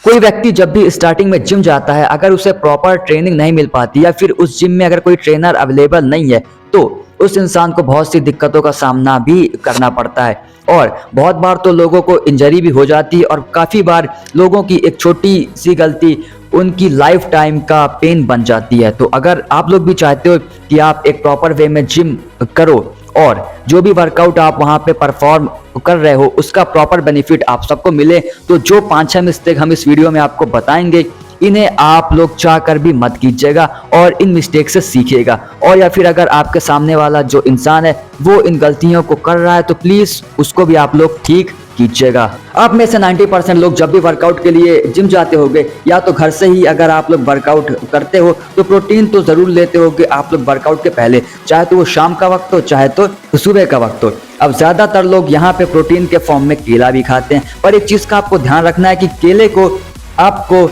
कोई व्यक्ति जब भी स्टार्टिंग में जिम जाता है, अगर उसे प्रॉपर ट्रेनिंग नहीं मिल पाती या फिर उस जिम में अगर कोई ट्रेनर अवेलेबल नहीं है, तो उस इंसान को बहुत सी दिक्कतों का सामना भी करना पड़ता है। और बहुत बार तो लोगों को इंजरी भी हो जाती है और काफ़ी बार लोगों की एक छोटी सी गलती उनकी लाइफ टाइम का पेन बन जाती है। तो अगर आप लोग भी चाहते हो कि आप एक प्रॉपर वे में जिम करो और जो भी वर्कआउट आप वहाँ पे परफॉर्म कर रहे हो उसका प्रॉपर बेनिफिट आप सबको मिले, तो जो 5-6 मिस्टेक हम इस वीडियो में आपको बताएंगे, इन्हें आप लोग चाह कर भी मत कीजिएगा और इन मिस्टेक से सीखिएगा। और या फिर अगर आपके सामने वाला जो इंसान है वो इन गलतियों को कर रहा है तो प्लीज़ उसको भी आप लोग ठीक कीजिएगा। आप में से 90% लोग जब भी वर्कआउट के लिए जिम जाते होंगे या तो घर से ही अगर आप लोग वर्कआउट करते हो तो प्रोटीन तो ज़रूर लेते होंगे आप लोग वर्कआउट के पहले, चाहे तो वो शाम का वक्त हो चाहे तो सुबह का वक्त हो। अब ज़्यादातर लोग यहाँ पे प्रोटीन के फॉर्म में केला भी खाते हैं, पर एक चीज़ का आपको ध्यान रखना है कि केले को आपको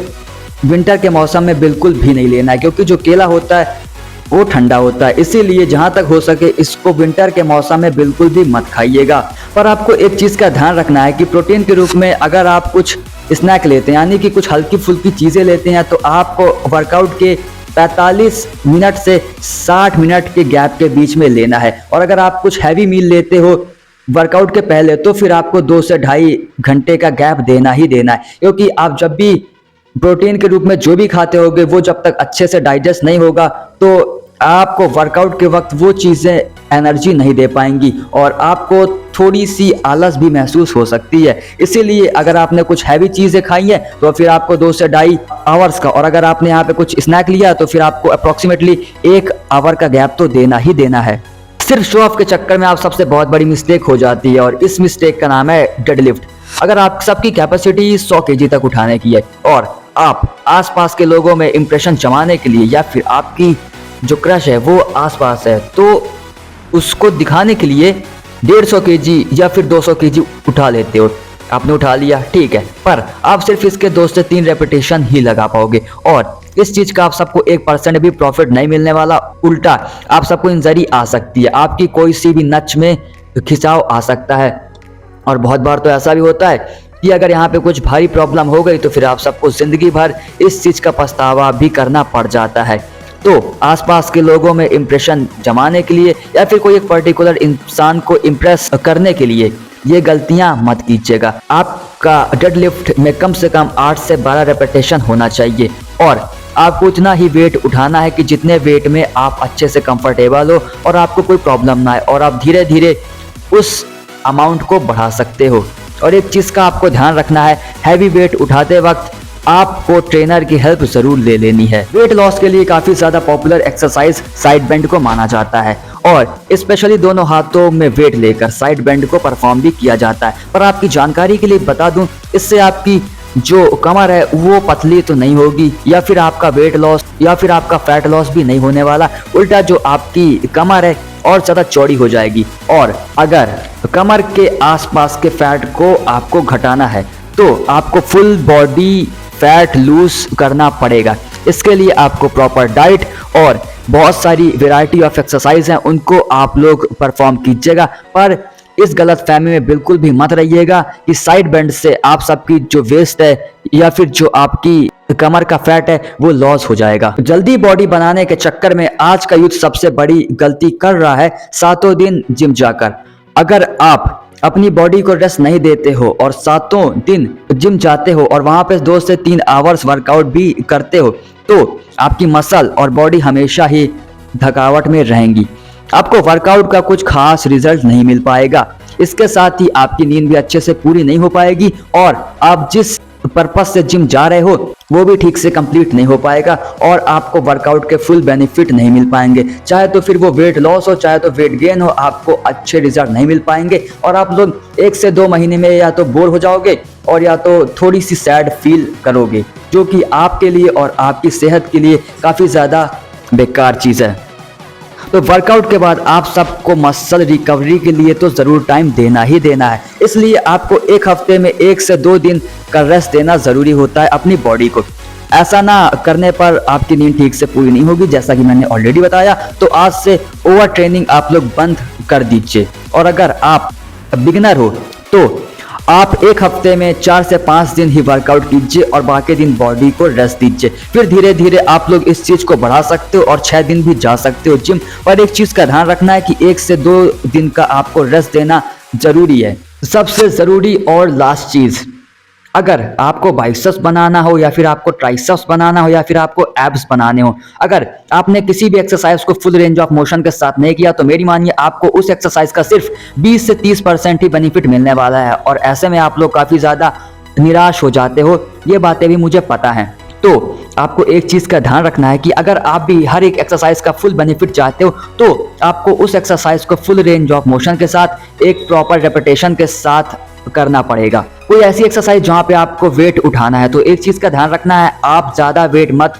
विंटर के मौसम में बिल्कुल भी नहीं लेना है, क्योंकि जो केला होता है वो ठंडा होता है, इसीलिए जहां तक हो सके इसको विंटर के मौसम में बिल्कुल भी मत खाइएगा। पर आपको एक चीज़ का ध्यान रखना है कि प्रोटीन के रूप में अगर आप कुछ स्नैक लेते हैं, यानी कि कुछ हल्की फुल्की चीज़ें लेते हैं, तो आपको वर्कआउट के 45 मिनट से 60 मिनट के गैप के बीच में लेना है। और अगर आप कुछ हैवी मील लेते हो वर्कआउट के पहले तो फिर आपको 2 से ढाई घंटे का गैप देना ही देना है, क्योंकि आप जब भी प्रोटीन के रूप में जो भी खाते होगे वो जब तक अच्छे से डाइजेस्ट नहीं होगा तो आपको वर्कआउट के वक्त वो चीज़ें एनर्जी नहीं दे पाएंगी और आपको थोड़ी सी आलस भी महसूस हो सकती है। इसीलिए अगर आपने कुछ हैवी चीज़ें खाई हैं तो फिर आपको 2 से ढाई आवर्स का, और अगर आपने यहाँ पे कुछ स्नैक लिया तो फिर आपको अप्रॉक्सीमेटली 1 आवर का गैप तो देना ही देना है। सिर्फ शो ऑफ के चक्कर में आप सबसे बहुत बड़ी मिस्टेक हो जाती है और इस मिस्टेक का नाम है डेडलिफ्ट। अगर आप सबकी कैपेसिटी 100 kg तक उठाने की है और आप आसपास के लोगों में इंप्रेशन जमाने के लिए या फिर आपकी जो क्रश है वो आसपास है तो उसको दिखाने के लिए 150 kg या फिर 200 kg उठा लेते हो। आपने उठा लिया, ठीक है, पर आप सिर्फ इसके 2 से 3 रेपिटेशन ही लगा पाओगे और इस चीज़ का आप सबको 1% भी प्रॉफिट नहीं मिलने वाला, उल्टा आप सबको इंजरी आ सकती है, आपकी कोई सी भी नच में खिंचाव आ सकता है। और बहुत बार तो ऐसा भी होता है कि अगर यहाँ पे कुछ भारी प्रॉब्लम हो गई तो फिर आप सबको ज़िंदगी भर इस चीज़ का पछतावा भी करना पड़ जाता है। तो आसपास के लोगों में इंप्रेशन जमाने के लिए या फिर कोई एक पर्टिकुलर इंसान को इम्प्रेस करने के लिए ये गलतियां मत कीजिएगा। आपका डेडलिफ्ट में कम से कम 8 से 12 रेपिटेशन होना चाहिए और आपको उतना ही वेट उठाना है कि जितने वेट में आप अच्छे से कंफर्टेबल हो और आपको कोई प्रॉब्लम ना आए और आप धीरे धीरे उस अमाउंट को बढ़ा सकते हो। और एक चीज़ का आपको ध्यान रखना है, हैवी वेट उठाते वक्त आपको ट्रेनर की हेल्प जरूर ले लेनी है। वेट लॉस के लिए काफ़ी ज़्यादा पॉपुलर एक्सरसाइज साइड बेंड को माना जाता है और स्पेशली दोनों हाथों में वेट लेकर साइड बेंड को परफॉर्म भी किया जाता है। पर आपकी जानकारी के लिए बता दूं, इससे आपकी जो कमर है वो पतली तो नहीं होगी या फिर आपका वेट लॉस या फिर आपका फैट लॉस भी नहीं होने वाला, उल्टा जो आपकी कमर है और ज़्यादा चौड़ी हो जाएगी। और अगर कमर के आसपास के फैट को आपको घटाना है तो आपको फुल बॉडी फैट लूज करना पड़ेगा। इसके लिए आपको प्रॉपर डाइट और बहुत सारी वैरायटी ऑफ एक्सरसाइज हैं उनको आप लोग परफॉर्म कीजिएगा। पर इस गलत फहमी में बिल्कुल भी मत रहिएगा कि साइड बेंड से आप सबकी जो वेस्ट है या फिर जो आपकी कमर का फैट है वो लॉस हो जाएगा। जल्दी बॉडी बनाने के चक्कर में आज का यूथ सबसे बड़ी गलती कर रहा है, 7 दिन जिम जाकर। अगर आप अपनी बॉडी को रेस्ट नहीं देते हो और 7 दिन जिम जाते हो और वहां पे 2 से 3 आवर्स वर्कआउट भी करते हो तो आपकी मसल और बॉडी हमेशा ही थकावट में रहेंगी, आपको वर्कआउट का कुछ खास रिजल्ट नहीं मिल पाएगा। इसके साथ ही आपकी नींद भी अच्छे से पूरी नहीं हो पाएगी और आप जिस पर्पस से जिम जा रहे हो वो भी ठीक से कंप्लीट नहीं हो पाएगा और आपको वर्कआउट के फुल बेनिफिट नहीं मिल पाएंगे। चाहे तो फिर वो वेट लॉस हो चाहे तो वेट गेन हो, आपको अच्छे रिजल्ट नहीं मिल पाएंगे और आप लोग 1 से 2 महीने में या तो बोर हो जाओगे और या तो थोड़ी सी सैड फील करोगे, जो कि आपके लिए और आपकी सेहत के लिए काफ़ी ज़्यादा बेकार चीज़ है। तो वर्कआउट के बाद आप सबको मसल रिकवरी के लिए तो ज़रूर टाइम देना ही देना है, इसलिए आपको 1 हफ्ते में 1 से 2 दिन का रेस्ट देना ज़रूरी होता है अपनी बॉडी को। ऐसा ना करने पर आपकी नींद ठीक से पूरी नहीं होगी, जैसा कि मैंने ऑलरेडी बताया। तो आज से ओवर ट्रेनिंग आप लोग बंद कर दीजिए और अगर आप बिगिनर हो तो आप एक हफ्ते में 4 से 5 दिन ही वर्कआउट कीजिए और बाकी दिन बॉडी को रेस्ट दीजिए। फिर धीरे धीरे आप लोग इस चीज को बढ़ा सकते हो और 6 दिन भी जा सकते हो जिम। पर एक चीज का ध्यान रखना है कि 1 से 2 दिन का आपको रेस्ट देना जरूरी है। सबसे जरूरी और लास्ट चीज, अगर आपको बाइसेप्स बनाना हो या फिर आपको ट्राइसेप्स बनाना हो या फिर आपको एब्स बनाने हो, अगर आपने किसी भी एक्सरसाइज को फुल रेंज ऑफ मोशन के साथ नहीं किया तो मेरी मानिए आपको उस एक्सरसाइज का सिर्फ 20 से 30% ही बेनिफिट मिलने वाला है और ऐसे में आप लोग काफ़ी ज़्यादा निराश हो जाते हो। ये बातें भी मुझे पता है। तो आपको एक चीज़ का ध्यान रखना है कि अगर आप भी हर एक एक्सरसाइज का फुल बेनिफिट चाहते हो तो आपको उस एक्सरसाइज को फुल रेंज ऑफ मोशन के साथ एक प्रॉपर रेपिटेशन के साथ करना पड़ेगा। कोई ऐसी एक्सरसाइज जहां पे आपको वेट उठाना है तो एक चीज का ध्यान रखना है, आप ज्यादा वेट मत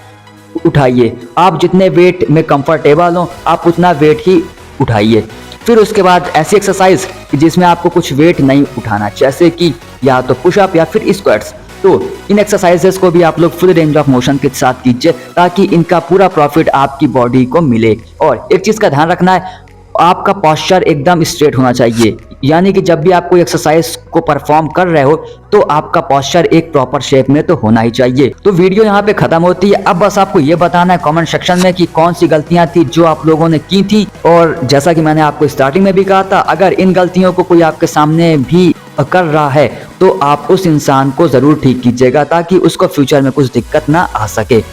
उठाइए। आप जितने वेट में कंफर्टेबल हो आप उतना वेट ही उठाइए। फिर उसके बाद ऐसी एक्सरसाइज जिसमें आपको कुछ वेट नहीं उठाना, जैसे कि या तो पुशअप या फिर स्क्वाट्स। तो इन एक्सरसाइजेस को भी आप लोग फुल रेंज ऑफ मोशन के साथ कीजिए ताकि इनका पूरा प्रॉफिट आपकी बॉडी को मिले। और एक चीज का ध्यान रखना है, आपका पोस्चर एकदम स्ट्रेट होना चाहिए, यानी कि जब भी आप कोई एक्सरसाइज को परफॉर्म कर रहे हो तो आपका पोस्चर एक प्रॉपर शेप में तो होना ही चाहिए। तो वीडियो यहाँ पे खत्म होती है। अब बस आपको ये बताना है कमेंट सेक्शन में कि कौन सी गलतियां थी जो आप लोगों ने की थी। और जैसा कि मैंने आपको स्टार्टिंग में भी कहा था, अगर इन गलतियों को कोई आपके सामने भी कर रहा है तो आप उस इंसान को जरूर ठीक कीजिएगा ताकि उसको फ्यूचर में कुछ दिक्कत ना आ सके।